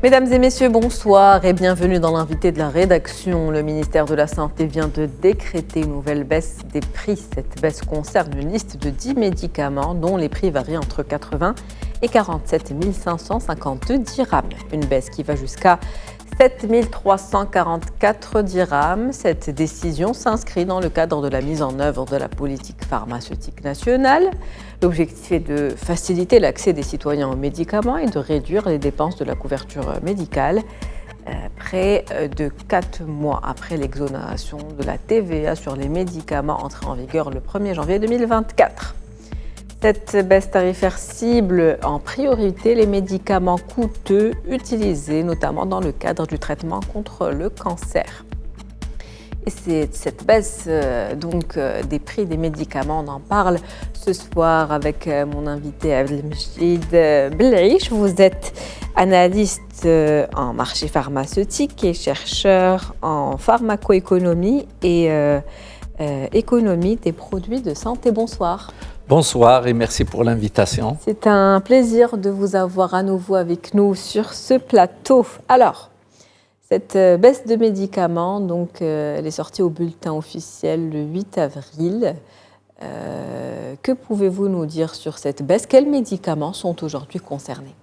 Mesdames et messieurs, bonsoir et bienvenue dans l'invité de la rédaction. Le ministère de la Santé vient de décréter une nouvelle baisse des prix. Cette baisse concerne une liste de 10 médicaments dont les prix varient entre 80 et 47 552 dirhams. Une baisse qui va jusqu'à 7 344 dirhams. Cette décision s'inscrit dans le cadre de la mise en œuvre de la politique pharmaceutique nationale. L'objectif est de faciliter l'accès des citoyens aux médicaments et de réduire les dépenses de la couverture médicale. Près de 4 mois après l'exonération de la TVA sur les médicaments entrée en vigueur le 1er janvier 2024. Cette baisse tarifaire cible en priorité les médicaments coûteux utilisés notamment dans le cadre du traitement contre le cancer. Et c'est cette baisse des prix des médicaments, on en parle ce soir avec mon invité Abdelmejid Belaiche. Vous êtes analyste en marché pharmaceutique et chercheur en pharmacoéconomie et économie des produits de santé. Bonsoir. Bonsoir et merci pour l'invitation. C'est un plaisir de vous avoir à nouveau avec nous sur ce plateau. Alors, cette baisse de médicaments, donc, elle est sortie au bulletin officiel le 8 avril. Que pouvez-vous nous dire sur cette baisse? Quels médicaments sont aujourd'hui concernés?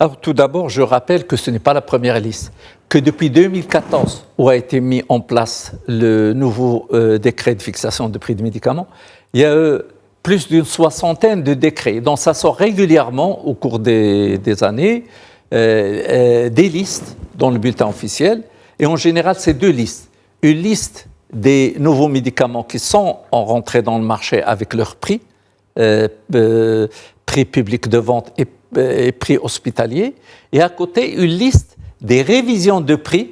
Alors tout d'abord, je rappelle que ce n'est pas la première liste, que depuis 2014, où a été mis en place le nouveau décret de fixation de prix des médicaments, il y a plus d'une soixantaine de décrets. Donc ça sort régulièrement au cours des années, des listes dans le bulletin officiel. Et en général, c'est deux listes. Une liste des nouveaux médicaments qui sont rentrés dans le marché avec leur prix, prix public de vente et prix hospitalier. Et à côté, une liste des révisions de prix.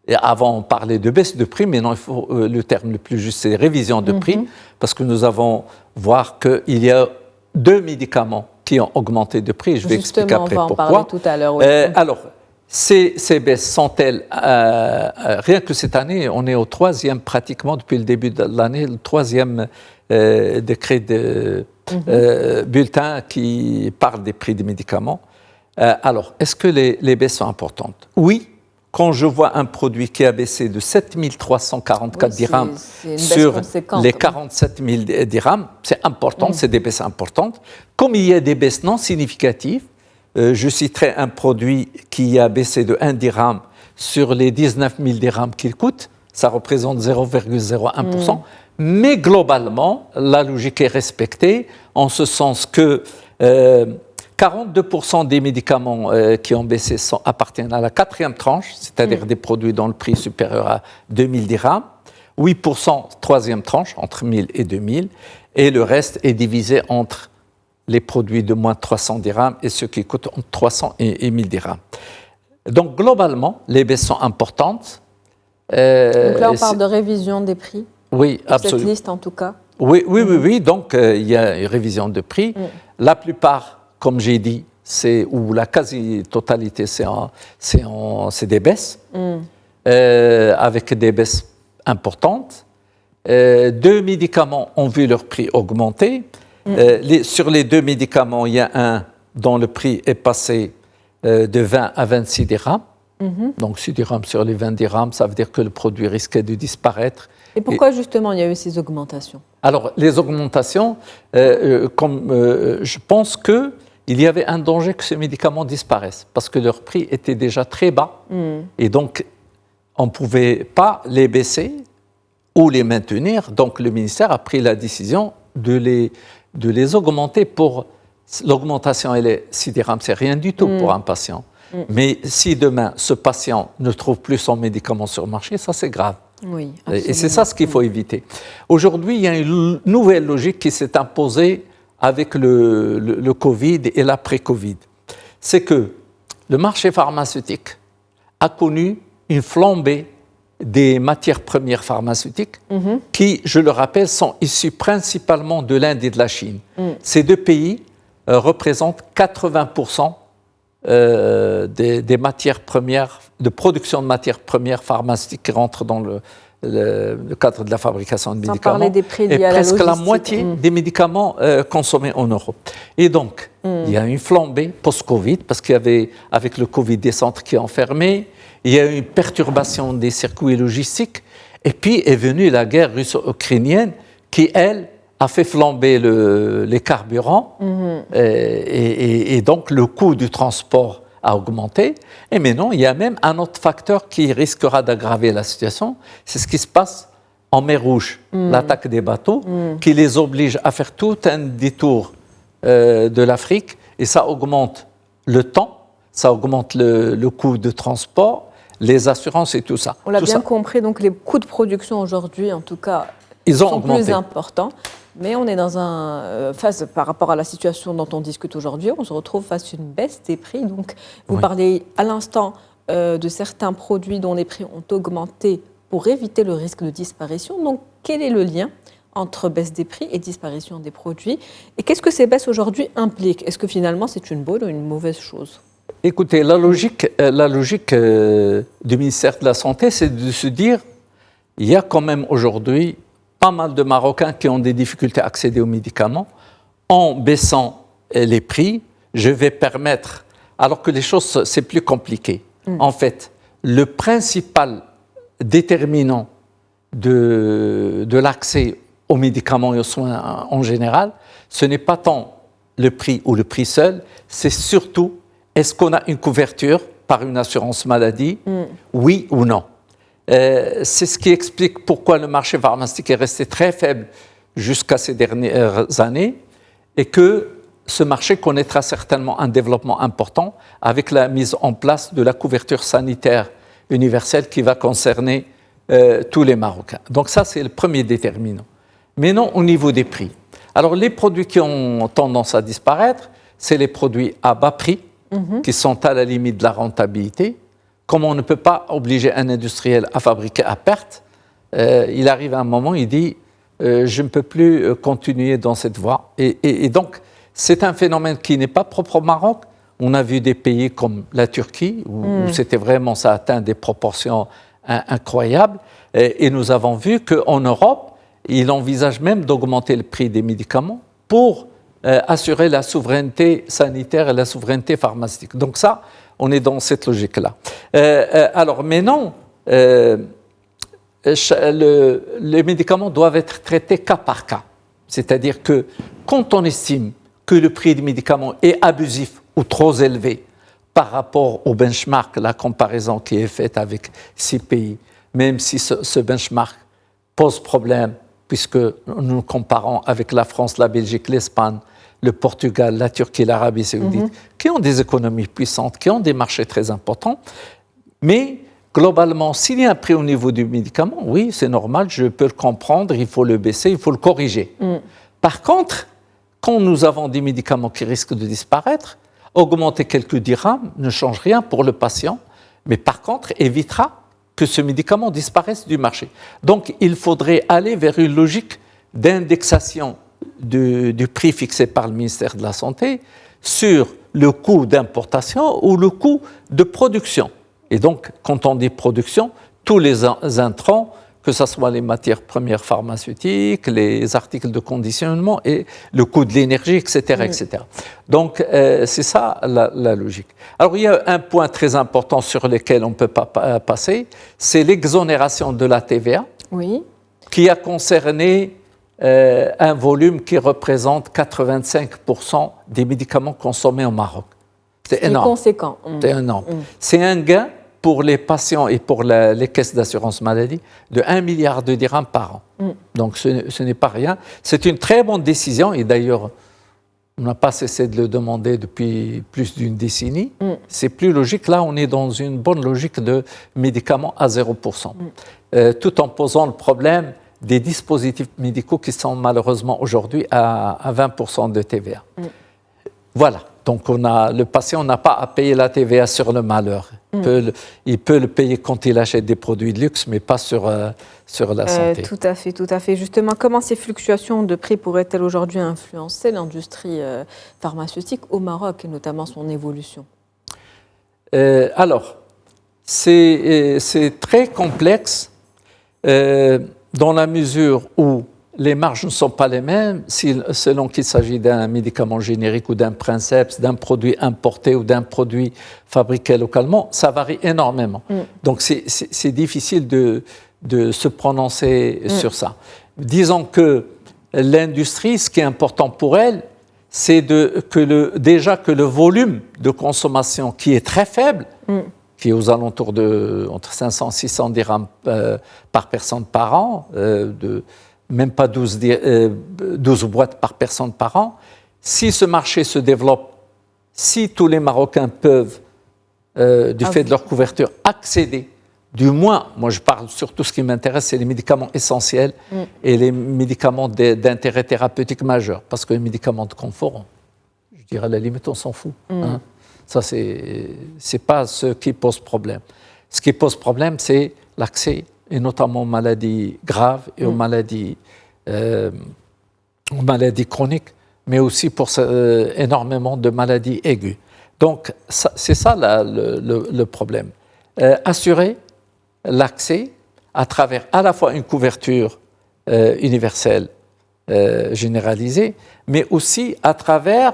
Et avant, on parlait de baisse de prix, mais non, le terme le plus juste, c'est révision de prix, parce que nous avons voir qu'il y a deux médicaments qui ont augmenté de prix. Je vais expliquer après pourquoi. On va en parler tout à l'heure. Oui. Alors, ces baisses sont-elles, rien que cette année, on est au troisième, pratiquement depuis le début de l'année, le troisième décret de bulletin qui parle des prix des médicaments. Alors, est-ce que les baisses sont importantes? Oui. Quand je vois un produit qui a baissé de 7 344 dirhams sur les 47 000 dirhams, c'est important, c'est des baisses importantes. Comme il y a des baisses non significatives, je citerai un produit qui a baissé de 1 dirham sur les 19 000 dirhams qu'il coûte, ça représente 0,01%. Mais globalement, la logique est respectée en ce sens que 42% des médicaments qui ont baissé appartiennent à la quatrième tranche, c'est-à-dire des produits dont le prix est supérieur à 2000 dirhams, 8% troisième tranche, entre 1000 et 2000, et le reste est divisé entre les produits de moins de 300 dirhams et ceux qui coûtent entre 300 et 1000 dirhams. Donc globalement, les baisses sont importantes. Donc là, on parle de révision des prix? Oui, absolument. Cette liste en tout cas? Oui. Donc il y a une révision de prix. La plupart, comme j'ai dit, ou la quasi-totalité, c'est des baisses, avec des baisses importantes. Deux médicaments ont vu leur prix augmenter. Sur les deux médicaments, il y a un dont le prix est passé de 20 à 26 dirhams. Donc 6 dirhams sur les 20 dirhams, ça veut dire que le produit risquait de disparaître. Et pourquoi justement il y a eu ces augmentations? Alors, les augmentations, je pense que il y avait un danger que ces médicaments disparaissent parce que leur prix était déjà très bas et donc on ne pouvait pas les baisser ou les maintenir. Donc le ministère a pris la décision de les augmenter. L'augmentation, elle est 6 dirhams, c'est rien du tout pour un patient. Mais si demain ce patient ne trouve plus son médicament sur le marché, ça c'est grave. Oui, et c'est ça ce qu'il faut éviter. Aujourd'hui, il y a une nouvelle logique qui s'est imposée avec le Covid et l'après-Covid. C'est que le marché pharmaceutique a connu une flambée des matières premières pharmaceutiques qui, je le rappelle, sont issues principalement de l'Inde et de la Chine. Ces deux pays représentent 80% des matières premières, de production de matières premières pharmaceutiques qui rentrent dans le cadre de la fabrication de médicaments. Sans parler des prix liés à la presque la logistique. moitié des médicaments consommés en Europe. Et donc, il y a une flambée post-Covid, parce qu'il y avait, avec le Covid, des centres qui ont fermé, il y a eu une perturbation des circuits logistiques, et puis est venue la guerre russo-ukrainienne qui, elle, a fait flamber les carburants, et donc le coût du transport a augmenté. Et maintenant, il y a même un autre facteur qui risquera d'aggraver la situation, c'est ce qui se passe en mer Rouge, l'attaque des bateaux, qui les oblige à faire tout un détour de l'Afrique, et ça augmente le temps, ça augmente le coût de transport, les assurances et tout ça. On l'a bien compris, donc les coûts de production aujourd'hui, en tout cas, sont plus importants. Mais on est dans un phase, par rapport à la situation dont on discute aujourd'hui, on se retrouve face à une baisse des prix. Donc, vous parlez à l'instant de certains produits dont les prix ont augmenté pour éviter le risque de disparition. Donc, quel est le lien entre baisse des prix et disparition des produits? Et qu'est-ce que ces baisses aujourd'hui impliquent? Est-ce que finalement c'est une bonne ou une mauvaise chose? Écoutez, la logique du ministère de la Santé, c'est de se dire, il y a quand même aujourd'hui pas mal de Marocains qui ont des difficultés à accéder aux médicaments. En baissant les prix, je vais permettre, alors que les choses, c'est plus compliqué. En fait, le principal déterminant de l'accès aux médicaments et aux soins en général, ce n'est pas tant le prix ou le prix seul, c'est surtout est-ce qu'on a une couverture par une assurance maladie, oui ou non. C'est ce qui explique pourquoi le marché pharmaceutique est resté très faible jusqu'à ces dernières années et que ce marché connaîtra certainement un développement important avec la mise en place de la couverture sanitaire universelle qui va concerner tous les Marocains. Donc ça, c'est le premier déterminant. Mais non au niveau des prix. Alors les produits qui ont tendance à disparaître, c'est les produits à bas prix qui sont à la limite de la rentabilité. Comme on ne peut pas obliger un industriel à fabriquer à perte, il arrive à un moment, il dit je ne peux plus continuer dans cette voie. Et donc, c'est un phénomène qui n'est pas propre au Maroc. On a vu des pays comme la Turquie, où c'était vraiment, ça atteint des proportions incroyables. Et nous avons vu qu'en Europe, il envisage même d'augmenter le prix des médicaments pour assurer la souveraineté sanitaire et la souveraineté pharmaceutique. Donc ça, on est dans cette logique-là. Alors, mais non, les médicaments doivent être traités cas par cas. C'est-à-dire que quand on estime que le prix des médicaments est abusif ou trop élevé par rapport au benchmark, la comparaison qui est faite avec 6 pays, même si ce benchmark pose problème, puisque nous comparons avec la France, la Belgique, l'Espagne, le Portugal, la Turquie, l'Arabie saoudite, qui ont des économies puissantes, qui ont des marchés très importants. Mais globalement, s'il y a un prix au niveau du médicament, oui, c'est normal, je peux le comprendre, il faut le baisser, il faut le corriger. Par contre, quand nous avons des médicaments qui risquent de disparaître, augmenter quelques dirhams ne change rien pour le patient, mais par contre, évitera que ce médicament disparaisse du marché. Donc, il faudrait aller vers une logique d'indexation du prix fixé par le ministère de la Santé sur le coût d'importation ou le coût de production. Et donc, quand on dit production, tous les intrants, que ce soit les matières premières pharmaceutiques, les articles de conditionnement et le coût de l'énergie, etc. etc. Donc, c'est ça la logique. Alors, il y a un point très important sur lequel on ne peut pas passer, c'est l'exonération de la TVA, qui a concerné un volume qui représente 85% des médicaments consommés au Maroc. C'est énorme. C'est conséquent. C'est énorme. C'est un gain pour les patients et pour les caisses d'assurance maladie de 1 milliard de dirhams par an. Donc ce n'est pas rien. C'est une très bonne décision et d'ailleurs, on n'a pas cessé de le demander depuis plus d'une décennie. C'est plus logique. Là, on est dans une bonne logique de médicaments à 0%. Tout en posant le problème des dispositifs médicaux qui sont malheureusement aujourd'hui à 20% de TVA. Voilà. Donc, le patient n'a pas à payer la TVA sur le malheur. Il peut le payer quand il achète des produits de luxe, mais pas sur la santé. Tout à fait, tout à fait. Justement, comment ces fluctuations de prix pourraient-elles aujourd'hui influencer l'industrie pharmaceutique au Maroc, et notamment son évolution? Alors, c'est très complexe. dans la mesure où les marges ne sont pas les mêmes, selon qu'il s'agit d'un médicament générique ou d'un princeps, d'un produit importé ou d'un produit fabriqué localement, ça varie énormément. Donc c'est difficile de se prononcer sur ça. Disons que l'industrie, ce qui est important pour elle, c'est déjà que le volume de consommation qui est très faible, qui est aux alentours de entre 500 et 600 dirhams par personne par an, même pas 12 boîtes par personne par an. Si ce marché se développe, si tous les Marocains peuvent, du fait de leur couverture, accéder, du moins, moi je parle surtout, ce qui m'intéresse, c'est les médicaments essentiels et les médicaments d'intérêt thérapeutique majeur, parce que les médicaments de confort, je dirais à la limite, on s'en fout. Hein. Ça, c'est pas ce qui pose problème. Ce qui pose problème, c'est l'accès, et notamment aux maladies graves et aux maladies chroniques, mais aussi pour énormément de maladies aiguës. Donc, c'est ça le problème. Assurer l'accès à travers à la fois une couverture universelle généralisée, mais aussi à travers,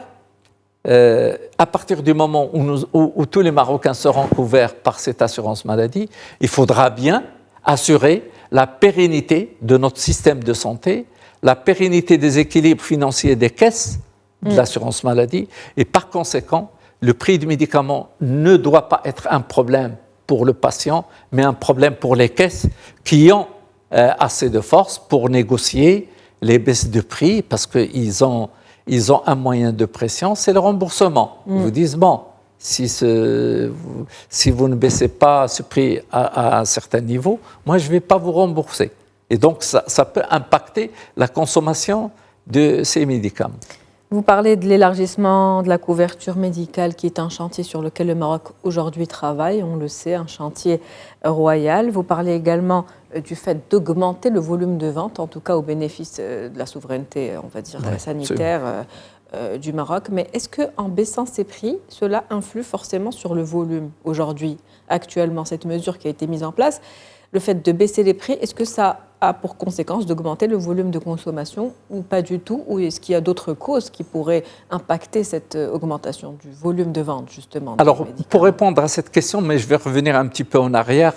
à partir du moment où tous les Marocains seront couverts par cette assurance maladie, il faudra bien assurer la pérennité de notre système de santé, la pérennité des équilibres financiers des caisses de l'assurance maladie, et par conséquent, le prix du médicament ne doit pas être un problème pour le patient, mais un problème pour les caisses qui ont assez de force pour négocier les baisses de prix, parce qu'ils ont un moyen de pression, c'est le remboursement. Ils vous disent, bon, si vous ne baissez pas ce prix à un certain niveau, moi je ne vais pas vous rembourser. Et donc ça peut impacter la consommation de ces médicaments. Vous parlez de l'élargissement de la couverture médicale qui est un chantier sur lequel le Maroc aujourd'hui travaille, on le sait, un chantier royal. Vous parlez également du fait d'augmenter le volume de vente, en tout cas au bénéfice de la souveraineté, on va dire, sanitaire du Maroc. Mais est-ce qu'en baissant ces prix, cela influe forcément sur le volume aujourd'hui, actuellement, cette mesure qui a été mise en place? Le fait de baisser les prix, est-ce que ça a pour conséquence d'augmenter le volume de consommation ou pas du tout? Ou est-ce qu'il y a d'autres causes qui pourraient impacter cette augmentation du volume de vente, justement? Alors, pour répondre à cette question, mais je vais revenir un petit peu en arrière,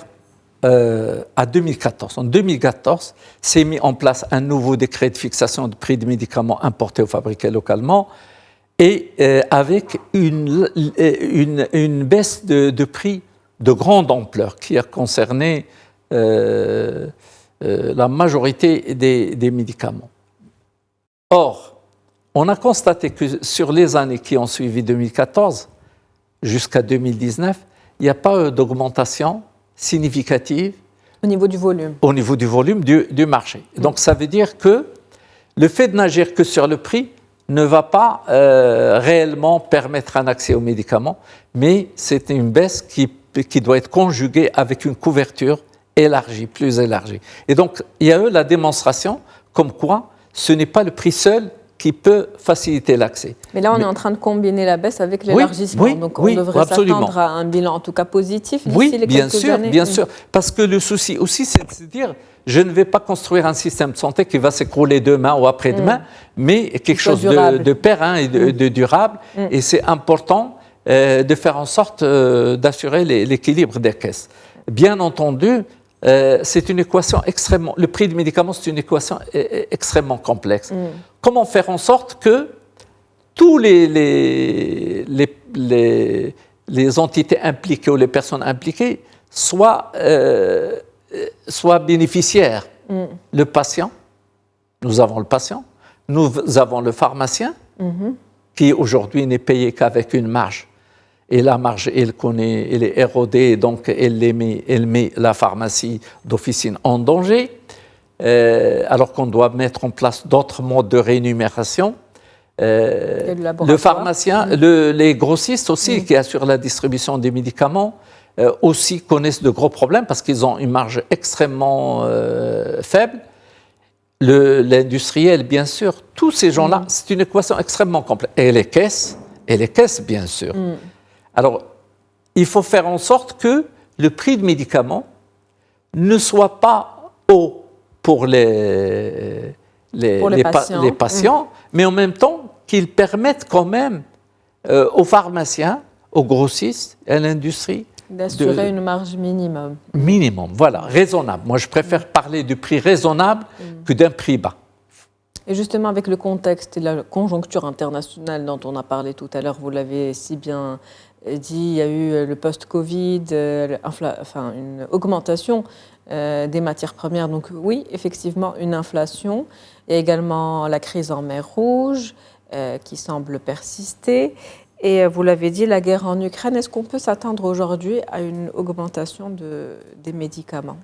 à 2014. En 2014, s'est mis en place un nouveau décret de fixation de prix des médicaments importés ou fabriqués localement, et avec une baisse de prix de grande ampleur qui a concerné la majorité des médicaments. Or, on a constaté que sur les années qui ont suivi 2014 jusqu'à 2019, il n'y a pas d'augmentation significative au niveau du volume. Au niveau du volume du marché. Donc, ça veut dire que le fait de n'agir que sur le prix ne va pas réellement permettre un accès aux médicaments, mais c'est une baisse qui doit être conjuguée avec une couverture élargie, plus élargie. Et donc, il y a eu la démonstration comme quoi ce n'est pas le prix seul qui peut faciliter l'accès. Mais là, on est en train de combiner la baisse avec l'élargissement. Donc, on devrait s'attendre à un bilan, en tout cas positif, d'ici les quelques années. Oui, bien sûr. Parce que le souci aussi, c'est de dire, je ne vais pas construire un système de santé qui va s'écrouler demain ou après-demain, mais quelque chose de pérenne et de durable. Et c'est important de faire en sorte d'assurer l'équilibre des caisses. Bien entendu, c'est une équation extrêmement... Le prix du médicament, c'est une équation extrêmement complexe. Comment faire en sorte que tous les entités impliquées ou les personnes impliquées soient bénéficiaires? Le patient, nous avons le patient, nous avons le pharmacien, qui aujourd'hui n'est payé qu'avec une marge. Et la marge, elle est érodée, donc elle met la pharmacie d'officine en danger, alors qu'on doit mettre en place d'autres modes de rémunération. Le pharmacien, les grossistes aussi, qui assurent la distribution des médicaments, aussi connaissent de gros problèmes parce qu'ils ont une marge extrêmement faible. L'industriel, bien sûr, tous ces gens-là, c'est une équation extrêmement complexe. Et les caisses, bien sûr. Alors, il faut faire en sorte que le prix de médicaments ne soit pas haut pour les patients, mais en même temps qu'ils permettent quand même aux pharmaciens, aux grossistes, à l'industrie d'assurer une marge minimum. Minimum, voilà, raisonnable. Moi, je préfère parler du prix raisonnable que d'un prix bas. Et justement, avec le contexte et la conjoncture internationale dont on a parlé tout à l'heure, vous l'avez si bien dit, il y a eu le post-Covid, une augmentation des matières premières. Donc oui, effectivement, une inflation. Et également la crise en mer Rouge qui semble persister. Et vous l'avez dit, la guerre en Ukraine, est-ce qu'on peut s'attendre aujourd'hui à une augmentation des médicaments ?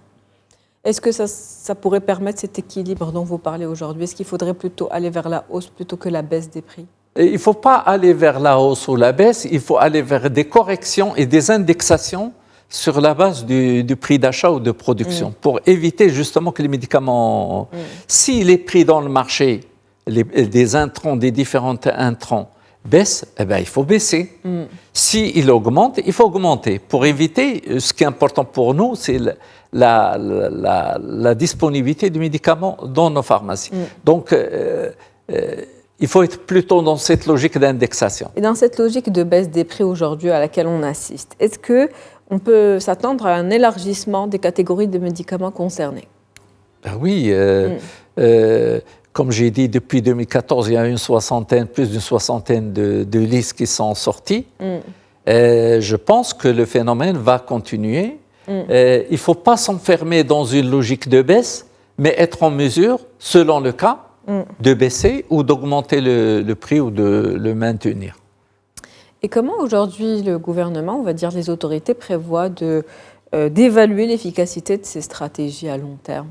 Est-ce que ça pourrait permettre cet équilibre dont vous parlez aujourd'hui ? Est-ce qu'il faudrait plutôt aller vers la hausse plutôt que la baisse des prix ? Il ne faut pas aller vers la hausse ou la baisse, il faut aller vers des corrections et des indexations sur la base du prix d'achat ou de production pour éviter justement que les médicaments, si les prix dans le marché des intrants, des différents intrants baissent, eh bien, il faut baisser. S'ils augmentent, il faut augmenter. Pour éviter, ce qui est important pour nous, c'est la disponibilité du médicament dans nos pharmacies. Donc, il faut être plutôt dans cette logique d'indexation. Et dans cette logique de baisse des prix aujourd'hui à laquelle on assiste, est-ce qu'on peut s'attendre à un élargissement des catégories de médicaments concernés ? Ben oui, comme j'ai dit, depuis 2014, il y a plus d'une soixantaine de listes qui sont sorties. Je pense que le phénomène va continuer. Il ne faut pas s'enfermer dans une logique de baisse, mais être en mesure, selon le cas, de baisser ou d'augmenter le prix ou de le maintenir. Et comment aujourd'hui le gouvernement, on va dire les autorités, prévoient d'évaluer l'efficacité de ces stratégies à long terme ?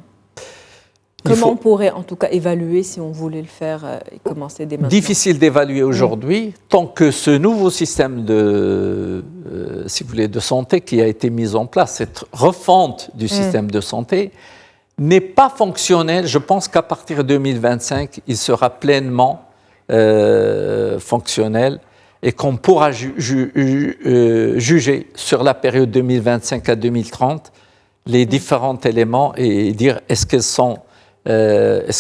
Comment on pourrait en tout cas évaluer si on voulait le faire et commencer dès maintenant ? Difficile d'évaluer aujourd'hui tant que ce nouveau système de santé qui a été mis en place, cette refonte du système de santé, n'est pas fonctionnel. Je pense qu'à partir de 2025, il sera pleinement fonctionnel et qu'on pourra juger sur la période 2025 à 2030 les différents éléments et dire est-ce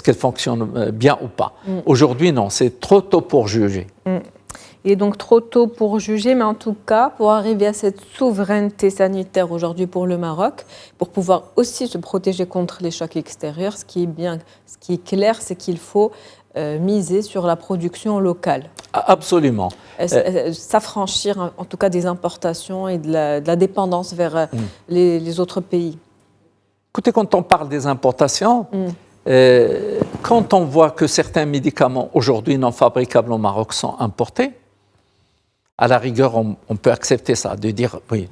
qu'elles fonctionnent bien ou pas. Aujourd'hui, non, c'est trop tôt pour juger. Il est donc trop tôt pour juger, mais en tout cas, pour arriver à cette souveraineté sanitaire aujourd'hui pour le Maroc, pour pouvoir aussi se protéger contre les chocs extérieurs, ce qui est clair, c'est qu'il faut miser sur la production locale. Absolument. S'affranchir en tout cas des importations et de la dépendance vers les autres pays. Écoutez, quand on parle des importations, quand on voit que certains médicaments aujourd'hui non fabricables au Maroc sont importés, à la rigueur, on peut accepter ça, de dire oui,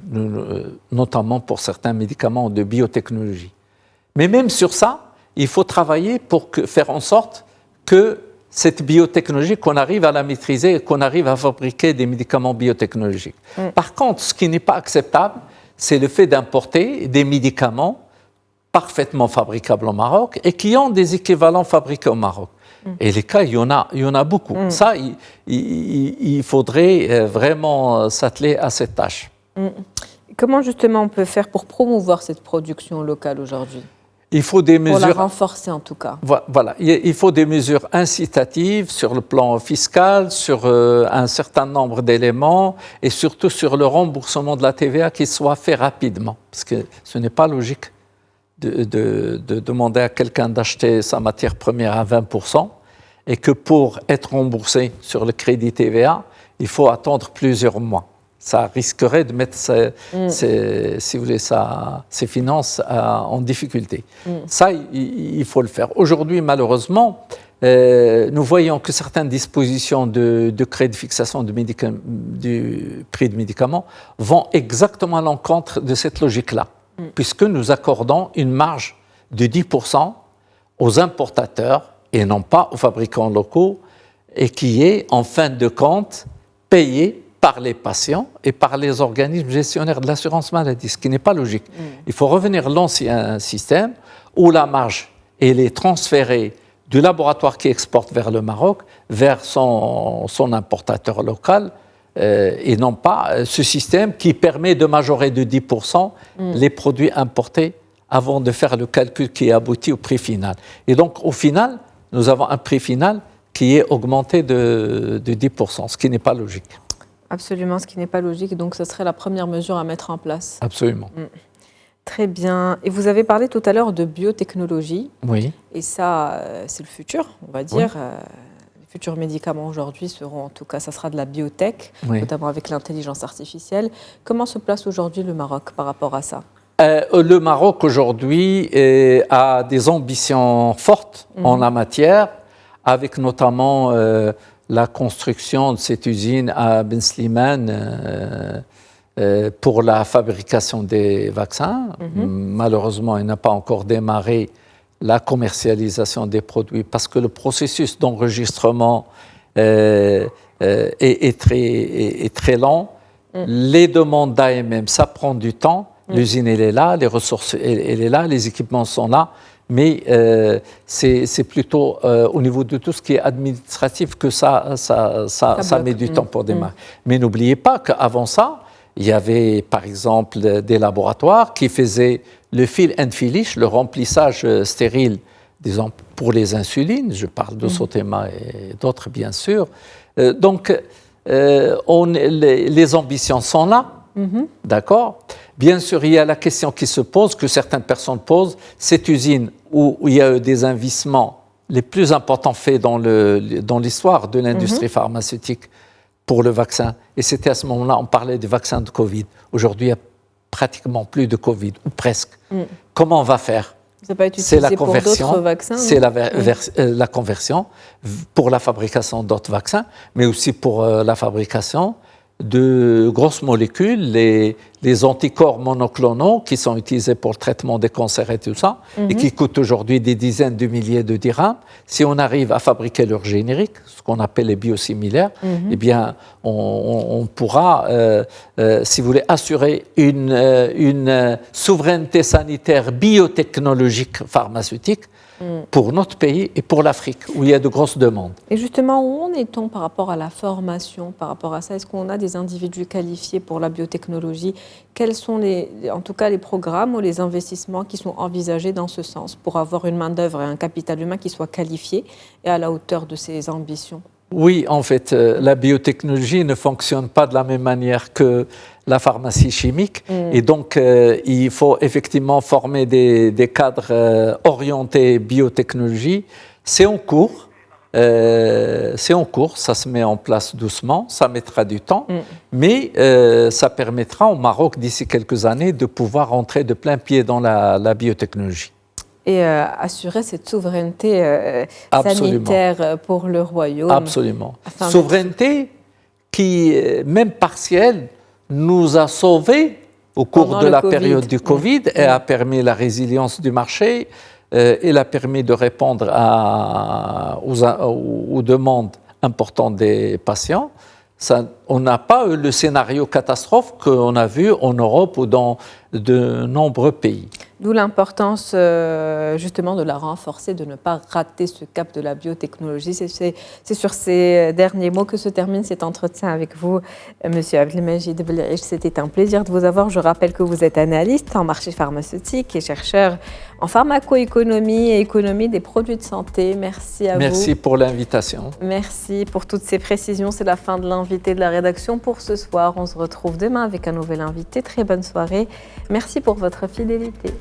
notamment pour certains médicaments de biotechnologie. Mais même sur ça, il faut travailler pour faire en sorte que cette biotechnologie, qu'on arrive à la maîtriser et qu'on arrive à fabriquer des médicaments biotechnologiques. Par contre, ce qui n'est pas acceptable, c'est le fait d'importer des médicaments parfaitement fabricables au Maroc et qui ont des équivalents fabriqués au Maroc. Et les cas, il y en a beaucoup. Ça, il faudrait vraiment s'atteler à cette tâche. Comment justement on peut faire pour promouvoir cette production locale aujourd'hui ? Il faut des mesures... Pour la renforcer en tout cas. Voilà, il faut des mesures incitatives sur le plan fiscal, sur un certain nombre d'éléments et surtout sur le remboursement de la TVA qui soit fait rapidement. Parce que ce n'est pas logique de demander à quelqu'un d'acheter sa matière première à 20% et que pour être remboursé sur le crédit TVA, il faut attendre plusieurs mois. Ça risquerait de mettre si vous voulez, ses finances en difficulté. Ça, il faut le faire. Aujourd'hui, malheureusement, nous voyons que certaines dispositions de crédit de fixation du prix de médicaments vont exactement à l'encontre de cette logique-là. Puisque nous accordons une marge de 10% aux importateurs et non pas aux fabricants locaux, et qui est, en fin de compte, payé par les patients et par les organismes gestionnaires de l'assurance maladie, ce qui n'est pas logique. Il faut revenir à l'ancien système où la marge elle est transférée du laboratoire qui exporte vers le Maroc, vers son importateur local, et non pas ce système qui permet de majorer de 10% les produits importés avant de faire le calcul qui aboutit au prix final. Et donc, au final, nous avons un prix final qui est augmenté de 10%, ce qui n'est pas logique. Absolument, ce qui n'est pas logique. Donc, ce serait la première mesure à mettre en place. Absolument. Très bien. Et vous avez parlé tout à l'heure de biotechnologie. Oui. Et ça, c'est le futur, on va dire. Oui. Les futurs médicaments aujourd'hui seront, en tout cas, ça sera de la biotech, notamment avec l'intelligence artificielle. Comment se place aujourd'hui le Maroc par rapport à ça ? Le Maroc aujourd'hui a des ambitions fortes en la matière, avec notamment la construction de cette usine à Ben Slimane pour la fabrication des vaccins. Malheureusement, il n'a pas encore démarré la commercialisation des produits parce que le processus d'enregistrement est très lent. Les demandes d'AMM, ça prend du temps. L'usine, elle est là, les ressources, elle est là, les équipements sont là. Mais c'est plutôt au niveau de tout ce qui est administratif que ça met du temps pour démarrer. Mais n'oubliez pas qu'avant ça, il y avait par exemple des laboratoires qui faisaient le fill and finish, le remplissage stérile, disons, pour les insulines. Je parle de Sotema et d'autres, bien sûr. Donc, les ambitions sont là, d'accord ? Bien sûr, il y a la question qui se pose, que certaines personnes posent. Cette usine où il y a eu des investissements les plus importants faits dans l'histoire de l'industrie pharmaceutique pour le vaccin, et c'était à ce moment-là, on parlait du vaccin de Covid. Aujourd'hui, il n'y a pratiquement plus de Covid, ou presque. Comment on va faire ? Ça peut être utilisé pour d'autres vaccins. C'est la conversion pour la fabrication d'autres vaccins, mais aussi pour la fabrication de grosses molécules, les anticorps monoclonaux qui sont utilisés pour le traitement des cancers et tout ça, et qui coûtent aujourd'hui des dizaines de milliers de dirhams. Si on arrive à fabriquer leur générique, ce qu'on appelle les biosimilaires, eh bien, on pourra, si vous voulez, assurer une souveraineté sanitaire biotechnologique pharmaceutique pour notre pays et pour l'Afrique, où il y a de grosses demandes. Et justement, où en est-on par rapport à la formation, par rapport à ça ? Est-ce qu'on a des individus qualifiés pour la biotechnologie ? Quels sont en tout cas les programmes ou les investissements qui sont envisagés dans ce sens pour avoir une main-d'œuvre et un capital humain qui soit qualifié et à la hauteur de ses ambitions ? Oui, en fait, la biotechnologie ne fonctionne pas de la même manière que la pharmacie chimique. Et donc, il faut effectivement former des cadres orientés biotechnologie. C'est en cours. Ça se met en place doucement, ça mettra du temps, mais ça permettra au Maroc, d'ici quelques années, de pouvoir entrer de plein pied dans la biotechnologie. Et assurer cette souveraineté sanitaire pour le royaume. Absolument. Souveraineté qui, même partielle, nous a sauvés au cours de la période du Covid et a permis la résilience du marché. Il a permis de répondre aux demandes importantes des patients. On n'a pas eu le scénario catastrophe qu'on a vu en Europe ou dans de nombreux pays. D'où l'importance justement de la renforcer, de ne pas rater ce cap de la biotechnologie. C'est sur ces derniers mots que se termine cet entretien avec vous, Monsieur Abdelmajid Belaiche. C'était un plaisir de vous avoir. Je rappelle que vous êtes analyste en marché pharmaceutique et chercheur en pharmacoéconomie et économie des produits de santé. Merci à vous. Merci pour l'invitation. Merci pour toutes ces précisions. C'est la fin de l'invité de la rédaction pour ce soir. On se retrouve demain avec un nouvel invité. Très bonne soirée. Merci pour votre fidélité.